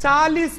40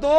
2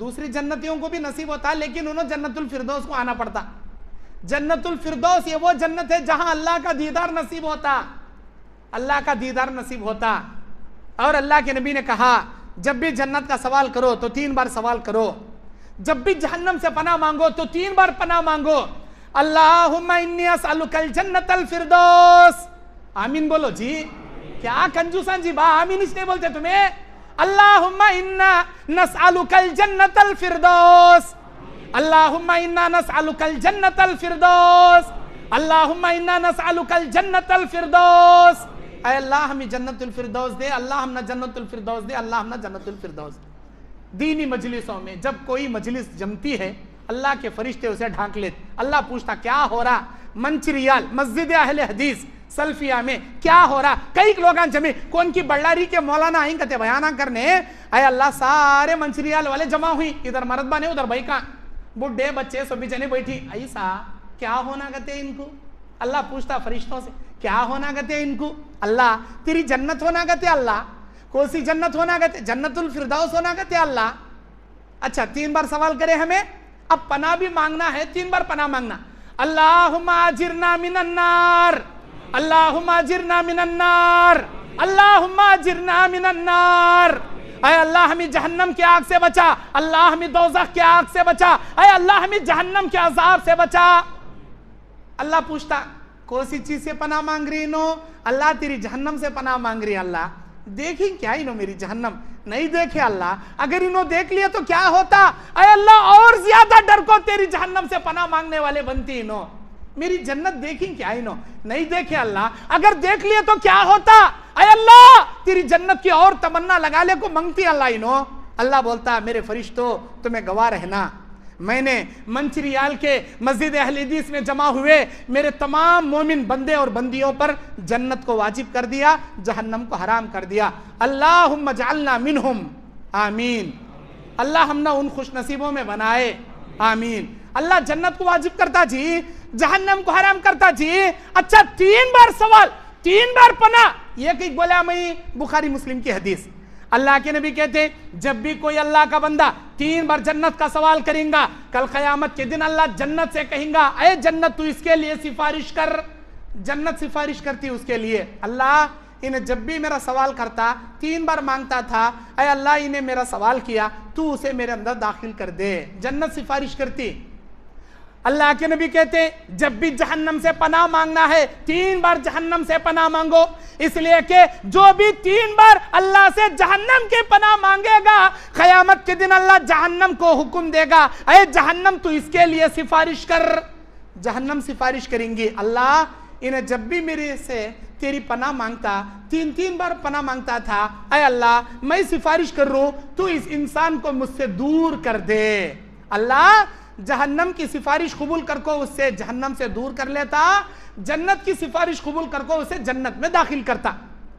دوسری جنتیوں کو بھی نصیب ہوتا لیکن انہوں جنت الفردوس کو آنا پڑتا. جنت الفردوس یہ وہ جنت ہے جہاں اللہ کا دیدار نصیب ہوتا, اللہ کا دیدار نصیب ہوتا. اور اللہ کے نبی نے کہا جب بھی جنت کا سوال کرو تو 3 بار سوال کرو, جب بھی جہنم سے پناہ مانگو تو 3 بار پناہ مانگو. اللہم انی اسألک الجنت الفردوس. آمین بولو جی. کیا کنجوسان جی, با آمین اس نے بولتے تمہیں. اللہم انا نسألک الجنت الفردوس, اللہم انا نسألک الجنت الفردوس, اللہم انا نسألک الجنت الفردوس. اے اللہ ہمیں جنت الفردوس دے, اللہ ہم نہ جنت الفردوس دے, اللہ ہم نہ جنت الفردوس. دینی مجلسوں میں جب کوئی مجلس جمتی ہے اللہ کے فرشتے اسے ڈھانک لیتے. اللہ پوچھتا کیا ہو رہا, منچریال مسجد اہل حدیث سلفیہ میں کیا ہو رہا. کئی لوگاں جمع, کون کی بڑھاری کے مولانا آئیں کہتے بیانہ کرنے. اے اللہ سارے منچریال والے جمع ہوئی, ادھر مرد بانے ادھر بھائی کا بڈھے بچے سبھی جنے بیٹھی. ایسا کیا ہونا کہتے ان کو. اللہ پوچھتا فرشتوں سے کیا ہونا کہتے ان کو. اللہ تیری جنت ہونا کہتے, اللہ کون سی جنت ہونا کہتے, جنت الفردوس ہونا کہتے اللہ. اچھا 3 بار سوال کرے ہمیں, اب پناہ بھی مانگنا ہے, 3 بار پناہ مانگنا. اللہم اجرنا من النار, اللہم اجرنا من النار, اللہم اجرنا من النار. اے اللہ ہمیں جہنم کی آگ سے بچا, اللہ ہمیں دوزخ کی آگ سے بچا, اے اللہ ہمیں جہنم کے عذاب سے بچا. اللہ پوچھتا کون سی چیز سے پناہ مانگ رہی انہوں. اللہ تیری جہنم سے پناہ مانگ رہی. اللہ دیکھیں کیا انہوں میری جہنم, نہیں دیکھے اللہ, اگر انہوں دیکھ لیا تو کیا ہوتا. اے اللہ اور زیادہ ڈر کو تیری جہنم سے پناہ مانگنے والے بنتی انہوں. میری جنت دیکھیں کیا انہوں, نہیں دیکھے اللہ, اگر دیکھ لیا تو کیا ہوتا. اے اللہ تیری جنت کی اور تمنا لگا لے کو منگتی اللہ انہوں. اللہ بولتا میرے فرشتوں تمہیں گواہ رہنا, میں نے منچریال کے مسجد اہل حدیث میں جمع ہوئے میرے تمام مومن بندے اور بندیوں پر جنت کو واجب کر دیا, جہنم کو حرام کر دیا. اللہم اجعلنا منہم, آمین. اللہ ہم نہ ان خوش نصیبوں میں بنائے, آمین. اللہ جنت کو واجب کرتا جی, جہنم کو حرام کرتا جی. اچھا 3 بار سوال, 3 بار پناہ, یہ کہ بولا میں بخاری مسلم کی حدیث. اللہ کے نبی کہتے ہیں جب بھی کوئی اللہ کا بندہ 3 بار جنت کا سوال کریں گا, کل قیامت کے دن اللہ جنت سے کہیں گا اے جنت تو اس کے لیے سفارش کر. جنت سفارش کرتی اس کے لیے. اللہ انہیں جب بھی میرا سوال کرتا 3 بار مانگتا تھا, اے اللہ انہیں میرا سوال کیا تو اسے میرے اندر داخل کر دے. جنت سفارش کرتی. اللہ کے نبی کہتے ہیں جب بھی جہنم سے پناہ مانگنا ہے 3 بار جہنم سے پناہ مانگو, اس لیے کہ جو بھی 3 بار اللہ سے جہنم کی پناہ مانگے گا قیامت کے دن اللہ جہنم کو حکم دے گا اے جہنم تو اس کے لیے سفارش کر. جہنم سفارش کریں گی. اللہ انہیں جب بھی میرے سے تیری پناہ مانگتا 3 بار پناہ مانگتا تھا, اے اللہ میں سفارش کر رہا ہوں تو اس انسان کو مجھ سے دور کر دے. اللہ جہنم کی سفارش قبول کر کو اس سے جہنم سے دور کر لیتا, جنت کی سفارش قبول کر کو اسے جنت میں داخل کرتا.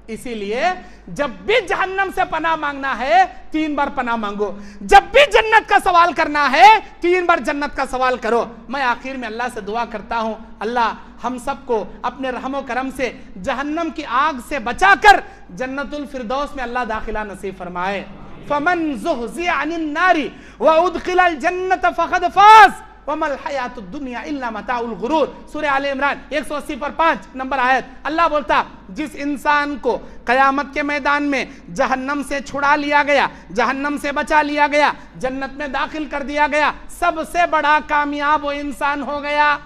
اسی لیے جب بھی جہنم سے پناہ مانگنا ہے 3 بار پناہ مانگو, جب بھی جنت کا سوال کرنا ہے 3 بار جنت کا سوال کرو. میں آخر میں اللہ سے دعا کرتا ہوں اللہ ہم سب کو اپنے رحم و کرم سے جہنم کی آگ سے بچا کر جنت الفردوس میں اللہ داخلہ نصیب فرمائے. فمن زحزح عن النار وادخل الجنة فقد فاز وما الحیات الدنیا الا متاع الغرور. سورہ آل عمران 180 پر 5 نمبر آیت. اللہ بولتا جس انسان کو قیامت کے میدان میں جہنم سے چھڑا لیا گیا, جہنم سے بچا لیا گیا, جنت میں داخل کر دیا گیا, سب سے بڑا کامیاب وہ انسان ہو گیا.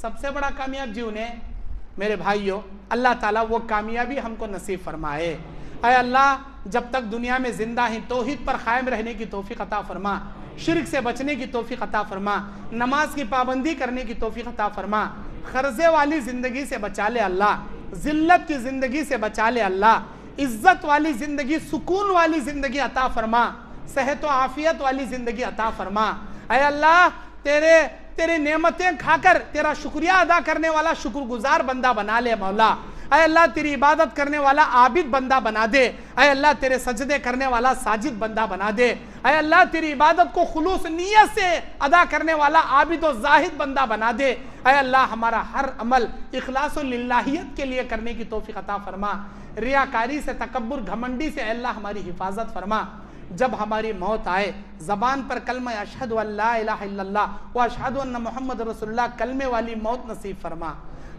سب سے بڑا کامیاب جی انہیں. میرے بھائیوں اللہ تعالیٰ وہ کامیابی ہم کو نصیب فرمائے. اے اللہ جب تک دنیا میں زندہ ہیں توحید پر قائم رہنے کی توفیق عطا فرما, شرک سے بچنے کی توفیق عطا فرما, نماز کی پابندی کرنے کی توفیق عطا فرما, خرزے والی زندگی سے بچا لے اللہ, ذلت کی زندگی سے بچا لے اللہ, عزت والی زندگی, سکون والی زندگی عطا فرما, صحت و عافیت والی زندگی عطا فرما. اے اللہ تیرے نعمتیں کھا کر تیرا شکریہ ادا کرنے والا شکر گزار بندہ بنا لے مولا. اے اللہ تیری عبادت کرنے والا عابد بندہ بنا دے. اے اللہ تیرے سجدے کرنے والا ساجد بندہ بنا دے. اے اللہ تیری عبادت کو خلوص نیت سے ادا کرنے والا عابد و زاہد بندہ بنا دے. اے اللہ ہمارا ہر عمل اخلاص و للہیت کے لیے کرنے کی توفیق عطا فرما. ریاکاری سے, تکبر, گھمنڈی سے اے اللہ ہماری حفاظت فرما. جب ہماری موت آئے زبان پر کلمہ اشہد ان لا الہ الا اللہ و اشہد ان محمد رسول اللہ کلمے والی موت نصیب فرما،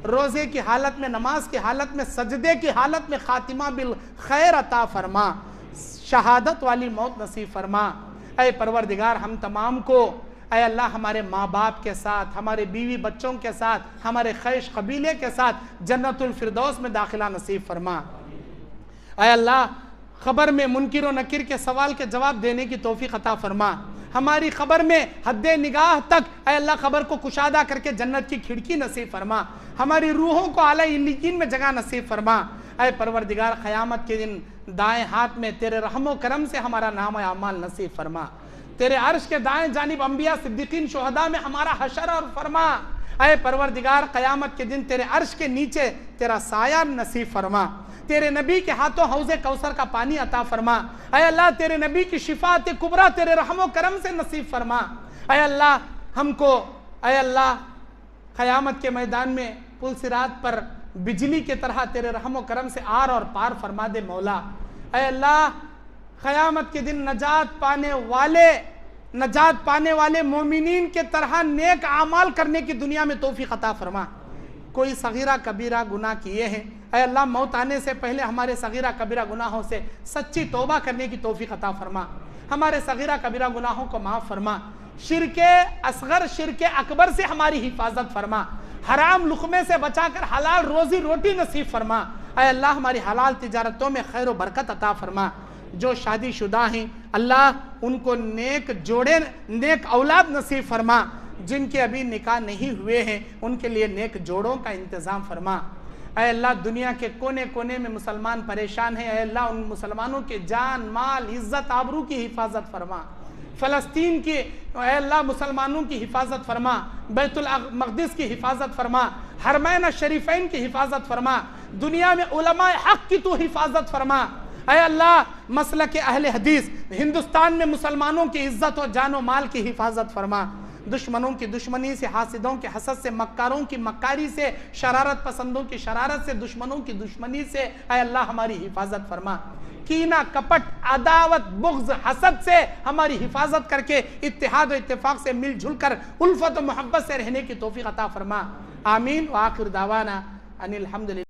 روزے کی حالت میں، نماز کی حالت میں، سجدے کی حالت میں خاتمہ بالخیر عطا فرما، شہادت والی موت نصیب فرما۔ اے پروردگار ہم تمام کو اے اللہ ہمارے ماں باپ کے ساتھ، ہمارے بیوی بچوں کے ساتھ، ہمارے خیش قبیلے کے ساتھ جنت الفردوس میں داخلہ نصیب فرما۔ اے اللہ خبر میں منکر و نکیر کے سوال کے جواب دینے کی توفیق عطا فرما، ہماری خبر میں حد نگاہ تک اے اللہ خبر کو کشادہ کر کے جنت کی کھڑکی نصیب فرما، ہماری روحوں کو اعلیٰ علیین میں جگہ نصیب فرما۔ اے پروردگار قیامت کے دن دائیں ہاتھ میں تیرے رحم و کرم سے ہمارا نام اعمال نصیب فرما، تیرے عرش کے دائیں جانب انبیاء صدیقین شہداء میں ہمارا حشر اور فرما۔ اے پروردگار قیامت کے دن تیرے عرش کے نیچے تیرا سایہ نصیب فرما، تیرے نبی کے ہاتھوں حوض کوثر کا پانی عطا فرما۔ اے اللہ تیرے نبی کی شفاعت کبریٰ تیرے رحم و کرم سے نصیب فرما۔ اے اللہ ہم کو اے اللہ قیامت کے میدان میں پل صراط پر بجلی کے طرح تیرے رحم و کرم سے آر اور پار فرما دے مولا۔ اے اللہ قیامت کے دن نجات پانے والے مومنین کے طرح نیک اعمال کرنے کی دنیا میں توفیق عطا فرما۔ کوئی صغیرہ کبیرہ گناہ کیے ہیں اے اللہ موت آنے سے پہلے ہمارے صغیرہ کبیرہ گناہوں سے سچی توبہ کرنے کی توفیق عطا فرما، ہمارے صغیرہ کبیرہ گناہوں کو معاف فرما، شرک اصغر شرک اکبر سے ہماری حفاظت فرما، حرام لقمے سے بچا کر حلال روزی روٹی نصیب فرما۔ اے اللہ ہماری حلال تجارتوں میں خیر و برکت عطا فرما، جو شادی شدہ ہیں اللہ ان کو نیک اولاد نصیب فرما، جن کے ابھی نکاح نہیں ہوئے ہیں ان کے لیے نیک جوڑوں کا انتظام فرما۔ اے اللہ دنیا کے کونے کونے میں مسلمان پریشان ہیں، اے اللہ ان مسلمانوں کے جان مال عزت آبرو کی حفاظت فرما، فلسطین کی اے اللہ مسلمانوں کی حفاظت فرما، بیت المقدس کی حفاظت فرما، حرمین الشریفین کی حفاظت فرما، دنیا میں علماء حق کی تو حفاظت فرما۔ اے اللہ مسلک اہل حدیث ہندوستان میں مسلمانوں کی عزت و جان و مال کی حفاظت فرما، دشمنوں کی دشمنی سے، حاسدوں کے حسد سے، مکاروں کی مکاری سے، شرارت پسندوں کی شرارت سے، دشمنوں کی دشمنی سے اے اللہ ہماری حفاظت فرما، کینہ کپٹ عداوت بغض حسد سے ہماری حفاظت کر کے اتحاد و اتفاق سے مل جل کر الفت و محبت سے رہنے کی توفیق عطا فرما۔ آمین وآخر دعوانا ان الحمدللہ۔